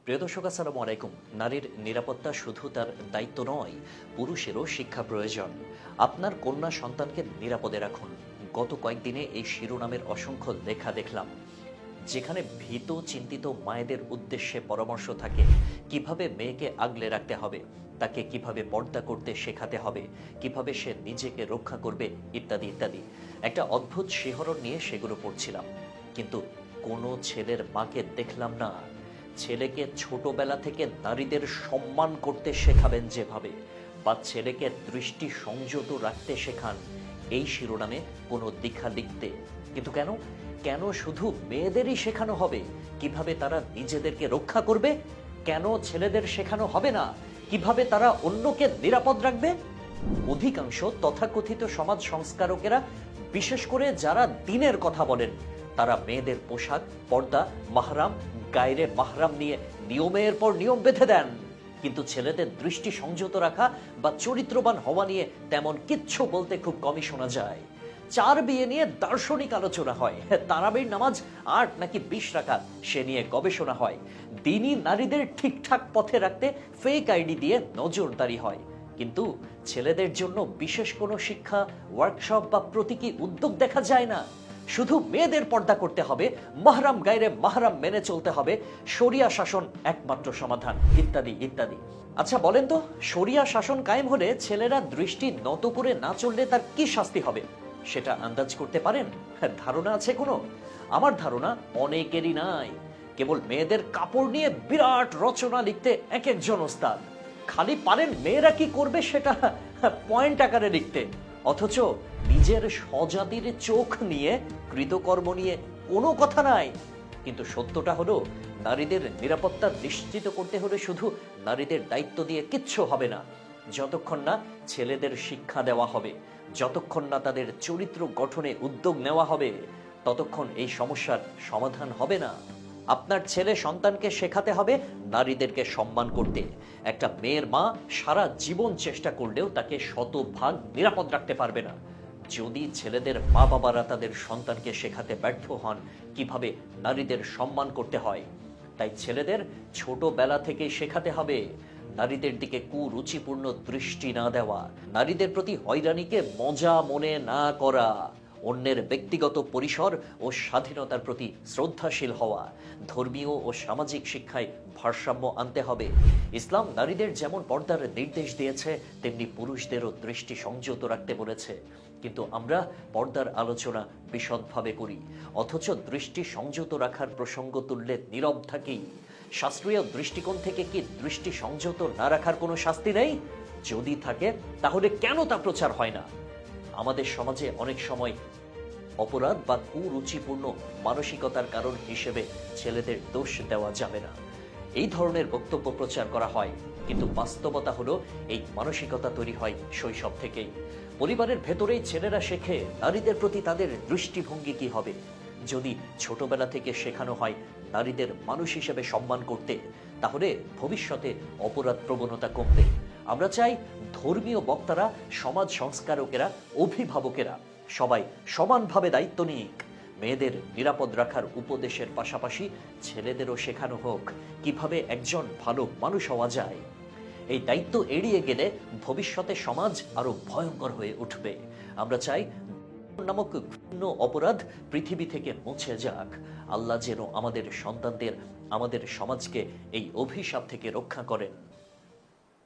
প্রিয় দর্শক, আসসালামু আলাইকুম। নারীর নিরাপত্তা শুধু তার দায়িত্ব নয়, পুরুষেরও শিক্ষা প্রয়োজন। আপনার কন্যা সন্তানকে নিরাপদে রাখুন। গত কয়েকদিনে এই শিরোনামের অসংখ্য লেখা দেখলাম, যেখানে ভীত চিন্তিত মায়েদের উদ্দেশ্যে পরামর্শ থাকে কিভাবে মেয়েকে আগলে রাখতে হবে, তাকে কিভাবে পর্দা করতে শেখাতে হবে, কিভাবে সে নিজেকে রক্ষা করবে, ইত্যাদি ইত্যাদি। একটা অদ্ভুত শিহরণ নিয়ে সেগুলো পড়ছিলাম, কিন্তু কোনো ছেলের মাকে দেখলাম না ছেলেকে ছোটবেলা থেকে নারীদের সম্মান করতে শেখাবেন যেভাবে, বা ছেলেকে দৃষ্টি সংযত রাখতে শেখান এই শিরোনামে কোনো দীক্ষা লিখতে। কিন্তু কেন কেন শুধু মেয়েদেরই শেখানো হবে কিভাবে তারা নিজেদেরকে রক্ষা করবে? কেন ছেলেদের শেখানো হবে না কিভাবে তারা অন্যকে নিরাপদ রাখবে? অধিকাংশ তথাকথিত সমাজ সংস্কারকেরা, বিশেষ করে যারা দ্বীনের কথা বলেন, তারা মেয়েদের পোশাক, পর্দা, মাহরাম, গায়রে মাহরাম নিয়ে নিয়মের পর নিয়ম বেঁধে দেন, কিন্তু ছেলেদের দৃষ্টি সংযত রাখা বা চরিত্রবান হওয়া নিয়ে তেমন কিচ্ছু বলতে খুব কমই শোনা যায়। 4 বিয়ে নিয়ে দার্শনিক আলোচনা হয়, তারাবির নামাজ 8 নাকি 20 রাকাত সে নিয়ে গবেষণা হয়, দ্বীনি নারীদের ঠিকঠাক পথে রাখতে ফেক আইডি দিয়ে নজরদারি হয়, কিন্তু ছেলেদের জন্য বিশেষ কোনো শিক্ষা, ওয়ার্কশপ বা প্রতীকী উদ্যোগ দেখা যায় না। শুধু মেয়েদের পর্দা করতে হবে, মাহরাম গায়রে মাহরাম মেনে চলতে হবে, শরিয়া শাসন একমাত্র সমাধান, ইত্যাদি ইত্যাদি। আচ্ছা বলেন তো, শরিয়া শাসন কায়েম হলে ছেলেরা দৃষ্টি নত করে না চললে তার কি শাস্তি হবে সেটা আন্দাজ করতে পারেন? ধারণা আছে কোনো? আমার ধারণা অনেকেরই নাই। কেবল মেয়েদের কাপড় নিয়ে বিরাট রচনা লিখতে এক একজন ওস্তাদ, খালি পারেন মেয়েরা কি করবে সেটা পয়েন্ট আকারে লিখতে, অথচ নিজের স্বজাতির চোখ নিয়ে, কৃতকর্ম নিয়ে কোনো কথা নাই। কিন্তু সত্যটা হলো, নারীদের নিরাপত্তা নিশ্চিত করতে হলে শুধু নারীদের দায়িত্ব দিয়ে কিচ্ছু হবে না। যতক্ষণ না ছেলেদের শিক্ষা দেওয়া হবে, যতক্ষণ না তাদের চরিত্র গঠনে উদ্যোগ নেওয়া হবে, ততক্ষণ এই সমস্যার সমাধান হবে না। আপনার ছেলে সন্তানকে শেখাতে হবে নারীদেরকে সম্মান করতে। একটা মেয়ের মা সারা জীবন চেষ্টা করলেও তাকে শতভাগ নিরাপদ রাখতে পারবে না যদি ছেলেদের মা বাবারা তাদের সন্তানকে শেখাতে ব্যর্থ হন কিভাবে নারীদের সম্মান করতে হয়। তাই ছেলেদের ছোটবেলা থেকে শেখাতে হবে নারীদের দিকে কুরুচিপূর্ণ দৃষ্টি না দেওয়া, নারীদের প্রতি হয়রানিকে মজা মনে না করা, অন্যের ব্যক্তিগত পরিসর ও স্বাধীনতার প্রতি শ্রদ্ধাশীল হওয়া, ধর্মীয় ও সামাজিক শিক্ষায় ভারসাম্য আনতে হবে। ইসলাম নারীদের যেমন পর্দার নির্দেশ দিয়েছে, তেমনি পুরুষদেরও দৃষ্টি সংযত রাখতে বলেছে, কিন্তু আমরা পর্দার আলোচনা বিশদভাবে করি, অথচ দৃষ্টি সংযত রাখার প্রসঙ্গ তুললে নীরব থাকি। শাস্ত্রীয় দৃষ্টিকোণ থেকে কি দৃষ্টি সংযত না রাখার কোনো শাস্তি নেই? যদি থাকে তাহলে কেন তা প্রচার হয় না? আমাদের সমাজে অনেক সময় অপরাধ বা কুরুচিপূর্ণ মানসিকতার কারণ হিসেবে ছেলেদের দোষ দেওয়া যাবে না, এই ধরনের বক্তব্য প্রচার করা হয়, কিন্তু বাস্তবতা হলো এই মানসিকতা তৈরি হয় শৈশব থেকেই। পরিবারের ভেতরেই ছেলেরা শেখে নারীদের প্রতি তাদের দৃষ্টিভঙ্গি কি হবে। যদি ছোটবেলা থেকে শেখানো হয় নারীদের মানুষ হিসেবে সম্মান করতে, তাহলে ভবিষ্যতে অপরাধ প্রবণতা কমবে। আমরা চাই ধর্মীয় বক্তারা, সমাজ সংস্কারকেরা, অভিভাবকেরা সবাই সমানভাবে দায়িত্ব নিক। মেয়েদের নিরাপদ রাখার উপদেশের পাশাপাশি ছেলেদেরও শেখানো হোক কিভাবে একজন ভালো মানুষ হওয়া যায়। এই দায়িত্ব এড়িয়ে গেলে ভবিষ্যতে সমাজ আরো ভয়ঙ্কর হয়ে উঠবে। আমরা চাই নামক ঘৃণ্য অপরাধ পৃথিবী থেকে মুছে যাক। আল্লাহ যেন আমাদের সন্তানদের, আমাদের সমাজকে এই অভিশাপ থেকে রক্ষা করেন।